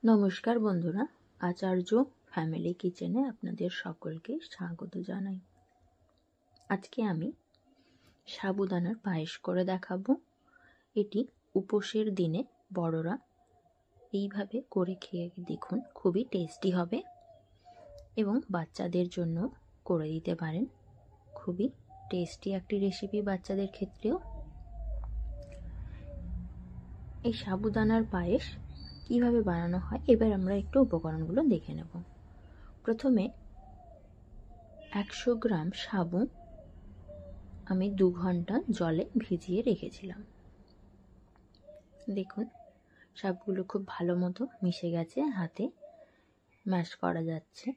নমস্কার বন্ধুরা, আচার্য ফ্যামিলি কিচেনে আপনাদের সকলকে স্বাগত জানাই। আজকে আমি সাবুদানার পায়েস করে দেখাবো। এটি উপোসের দিনে বড়রা এইভাবে করে খেয়ে দেখুন, খুবই টেস্টি হবে এবং বাচ্চাদের জন্য করে দিতে পারেন। খুবই টেস্টি একটি রেসিপি বাচ্চাদের ক্ষেত্রেও। এই সাবুদানার পায়েস কিভাবে বানানো হয় এবার আমরা একটু উপকরণগুলো দেখে নেব। প্রথমে 100 গ্রাম সাবু আমি 2 ঘন্টা জলে ভিজিয়ে রেখেছিলাম। দেখুন সবগুলো খুব ভালো মতো মিশে গেছে, হাতে ম্যাশ করা যাচ্ছে।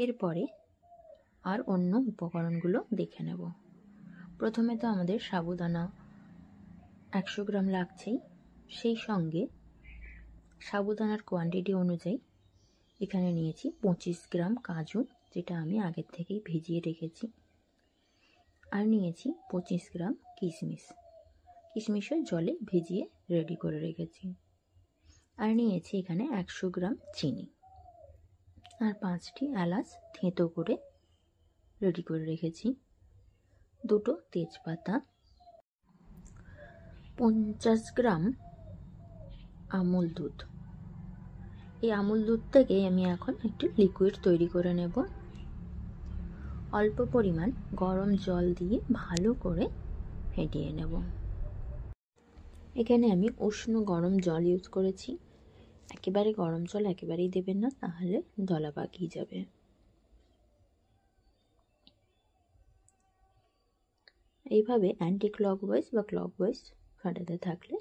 এরপরে আর অন্য উপকরণগুলো দেখে নেব। প্রথমে তো আমাদের সাবুদানা 100 গ্রাম লাগছেই, সেই সঙ্গে সাবুদানার কোয়ান্টিটি অনুযায়ী এখানে নিয়েছি 25 গ্রাম কাজু, যেটা আমি আগের থেকেই ভিজিয়ে রেখেছি। আর নিয়েছি 25 গ্রাম কিশমিশও জলে ভিজিয়ে রেডি করে রেখেছি। আর নিয়েছি এখানে 100 গ্রাম চিনি, আর 5টি এলাচ থেঁতো করে রেডি করে রেখেছি। 2টো তেজপাতা, 50 গ্রাম আমুল দুধ। এই আমুল দুধ থেকে আমি এখন একটু লিকুইড তৈরি করে নেব। অল্প পরিমাণ গরম জল দিয়ে ভালো করে ফেটিয়ে নেব। এখানে আমি উষ্ণ গরম জল ইউজ করেছি। একেবারে গরম জল একেবারেই দেবেন না, তাহলে দলা পাকিয়ে যাবে। এইভাবে অ্যান্টি ক্লকওয়াইজ বা ক্লকওয়াইজ ফাটাতে থাকলে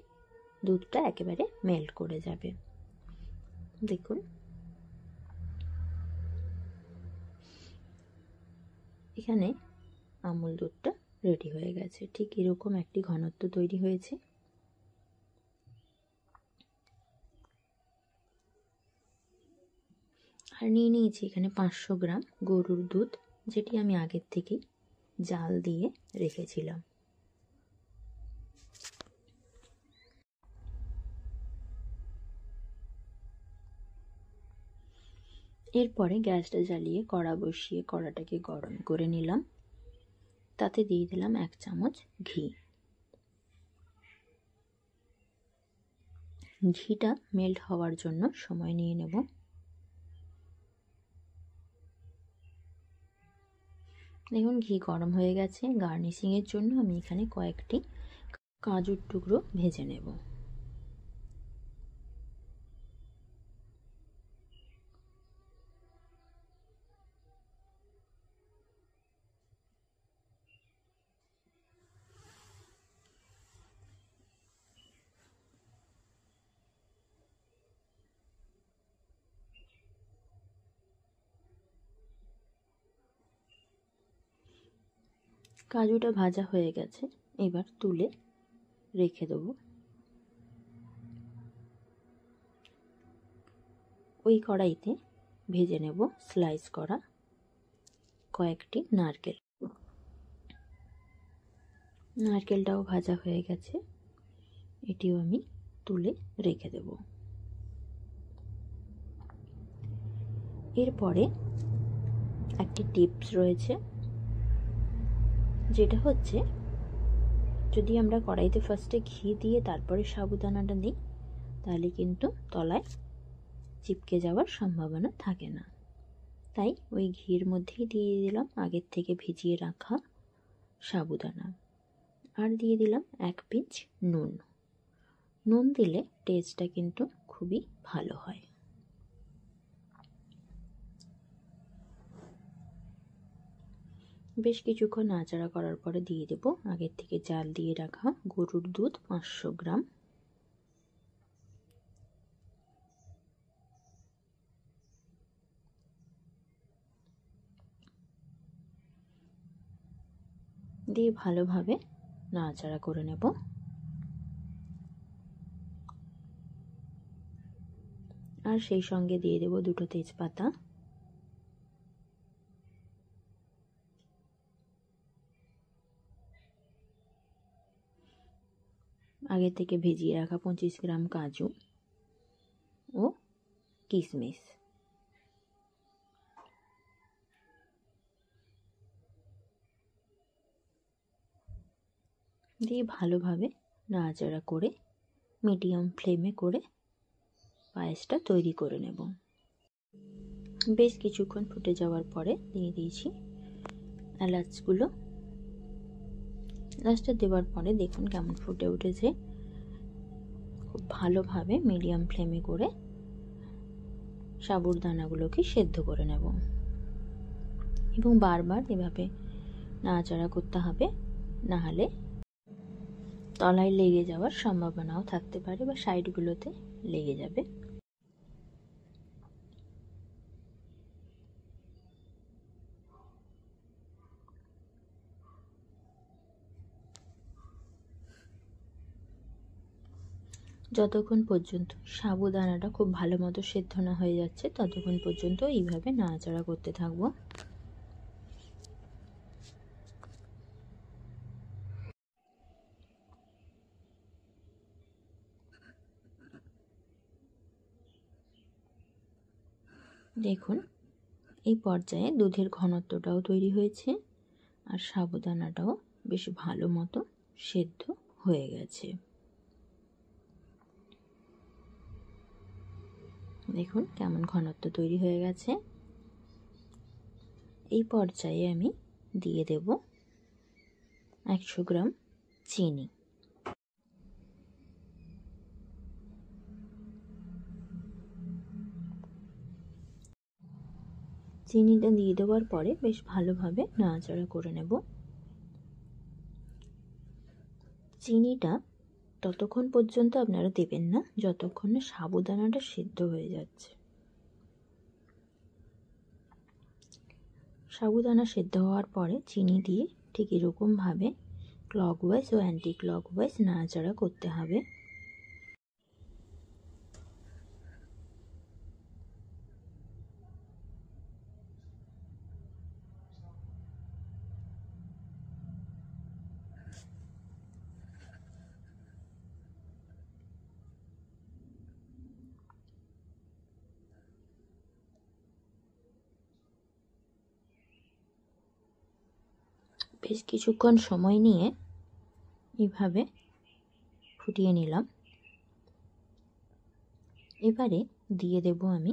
দুধটা একেবারে মেল্ট করে যাবে। দেখুন এখানে আমুল দুধটা রেডি হয়ে গেছে, ঠিক এরকম একটি ঘনত্ব তৈরি হয়েছে। আর নিয়ে নিয়েছি এখানে 500 গ্রাম গরুর দুধ, যেটি আমি আগের থেকেই জাল দিয়ে রেখেছিলাম। এরপরে গ্যাসটা জ্বালিয়ে কড়া বসিয়ে কড়াটাকে গরম করে নিলাম। তাতে দিয়ে দিলাম 1 চামচ ঘি। ঘিটা মেল্ট হওয়ার জন্য সময় নিয়ে নেব। দেখুন ঘি গরম হয়ে গেছে। গার্নিশিংয়ের জন্য আমি এখানে কয়েকটি কাজুর টুকরো ভেজে নেব। কাজুটা ভাজা হয়ে গেছে, এবার তুলে রেখে দেবো। ওই কড়াইতে ভেজে নেব স্লাইস করা কয়েকটি নারকেল। নারকেলটাও ভাজা হয়ে গেছে, এটিও আমি তুলে রেখে দেব। এরপরে একটি টিপস রয়েছে, যেটা হচ্ছে যদি আমরা কড়াইতে ফার্স্টে ঘি দিয়ে তারপরে সাবুদানাটা দিই, তাহলে কিন্তু তলায় চিপকে যাওয়ার সম্ভাবনা থাকে না। তাই ওই ঘির মধ্যেই দিয়ে দিলাম আগের থেকে ভিজিয়ে রাখা সাবুদানা, আর দিয়ে দিলাম 1 পিঞ্চ নুন। নুন দিলে টেস্টটা কিন্তু খুবই ভালো হয়। বেশ কিছুক্ষণ নাড়াচাড়া করার পরে দিয়ে দেব আগের থেকে জাল দিয়ে রাখা গরুর দুধ 500 গ্রাম। দিয়ে ভালোভাবে নাড়াচাড়া করে নেব। আর সেই সঙ্গে দিয়ে দেব 2টো তেজপাতা, আগে থেকে ভিজিয়ে রাখা 25 গ্রাম কাজু ও কিশমিশ দিয়ে ভালোভাবে নাড়াচাড়া করে মিডিয়াম ফ্লেমে করে পায়েসটা তৈরি করে নেব। বেশ কিছুক্ষণ ফুটে যাওয়ার পরে দিয়ে দিয়েছি এলাচগুলো। এলাচটা দেওয়ার পরে দেখুন কেমন ফুটে উঠেছে। খুব ভালোভাবে মিডিয়াম ফ্লেমে করে সাবুর দানাগুলোকে সেদ্ধ করে নেব এবং বারবার এভাবে নাড়াচাড়া করতে হবে, না হলে তলায় লেগে যাওয়ার সম্ভাবনাও থাকতে পারে বা সাইডগুলোতে লেগে যাবে। যতক্ষণ পর্যন্ত সাবুদানাটা খুব ভালো মতো সেদ্ধ না হয়ে যাচ্ছে ততক্ষণ পর্যন্ত এইভাবে নাড়াচাড়া করতে থাকবো। দেখুন এই পর্যায়ে দুধের ঘনত্বটাও তৈরি হয়েছে আর সাবুদানাটাও বেশ ভালো মতো সেদ্ধ হয়ে গেছে। দেখুন কেমন ঘনত্ব তৈরি হয়ে গেছে। এই পর্যায়ে আমি দিয়ে দেব 100 গ্রাম চিনি। চিনিটা দিয়ে দেওয়ার পরে বেশ ভালোভাবে নাড়াচাড়া করে নেব। চিনিটা ততক্ষণ পর্যন্ত আপনারা দেবেন না যতক্ষণ না সাবুদানাটা সিদ্ধ হয়ে যাচ্ছে। সাবুদানা সিদ্ধ হওয়ার পরে চিনি দিয়ে ঠিক এরকমভাবে ক্লকওয়াইজ ও অ্যান্টি ক্লকওয়াইজ নাড়াচাড়া করতে হবে। বেশ কিছুক্ষণ সময় নিয়ে এইভাবে ফুটিয়ে নিলাম। এবারে দিয়ে দেব আমি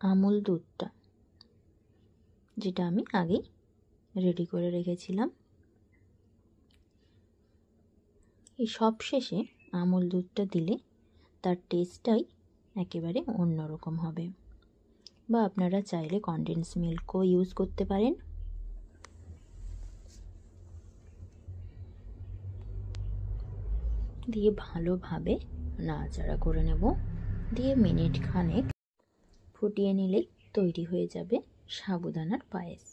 আমুল দুধটা, যেটা আমি আগেই রেডি করে রেখেছিলাম। এই সব শেষে আমুল দুধটা দিলে তার টেস্টটাই একেবারে অন্যরকম হবে। বা আপনারা চাইলে কনডেন্স মিল্কও ইউজ করতে পারেন। দিয়ে ভালোভাবে নাড়াচাড়া করে নেব। দিয়ে মিনিট খানেক ফুটিয়ে নিলেই তৈরি হয়ে যাবে সাবুদানার পায়েস।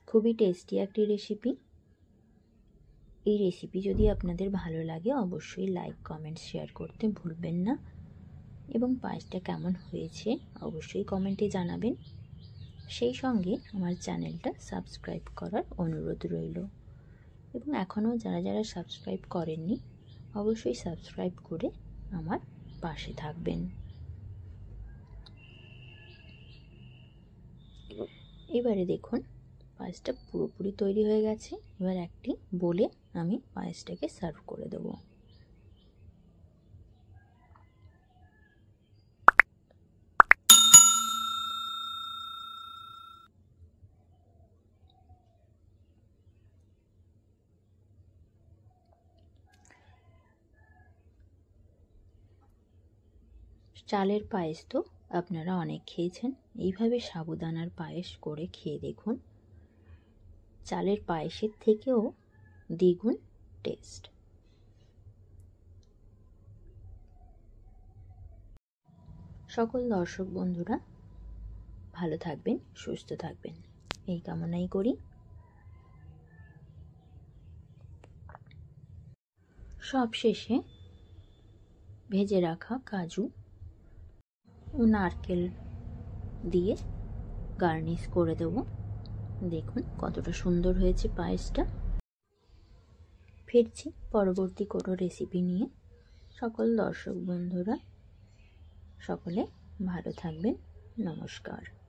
খুবই টেস্টি একটি রেসিপি। এই রেসিপি যদি আপনাদের ভালো লাগে অবশ্যই লাইক, কমেন্ট, শেয়ার করতে ভুলবেন না এবং পায়েসটা কেমন হয়েছে অবশ্যই কমেন্টে জানাবেন। সেই সঙ্গে আমার চ্যানেলটা সাবস্ক্রাইব করার অনুরোধ রইল এবং এখনও যারা যারা সাবস্ক্রাইব করেননি অবশ্যই সাবস্ক্রাইব করে আমার পাশে থাকবেন। এবারে দেখুন পায়েসটা পুরোপুরি তৈরি হয়ে গেছে। এবার একটি বলে আমি পায়েসটাকে সার্ভ করে দেব। চালের পায়েস তো আপনারা অনেক খেয়েছেন, এইভাবে সাবুদানার পায়েস করে খেয়ে দেখুন। চালের পায়েসের থেকেও দ্বিগুণ টেস্ট। সকল দর্শক বন্ধুরা ভালো থাকবেন, সুস্থ থাকবেন এই কামনাই করি। সব শেষে ভেজে রাখা কাজু ও নারকেল দিয়ে গার্নিশ করে দেব। দেখুন কতটা সুন্দর হয়েছে পায়েসটা। ফিরছি পরবর্তী কোনো রেসিপি নিয়ে। সকল দর্শক বন্ধুরা সকলে ভালো থাকবেন। নমস্কার।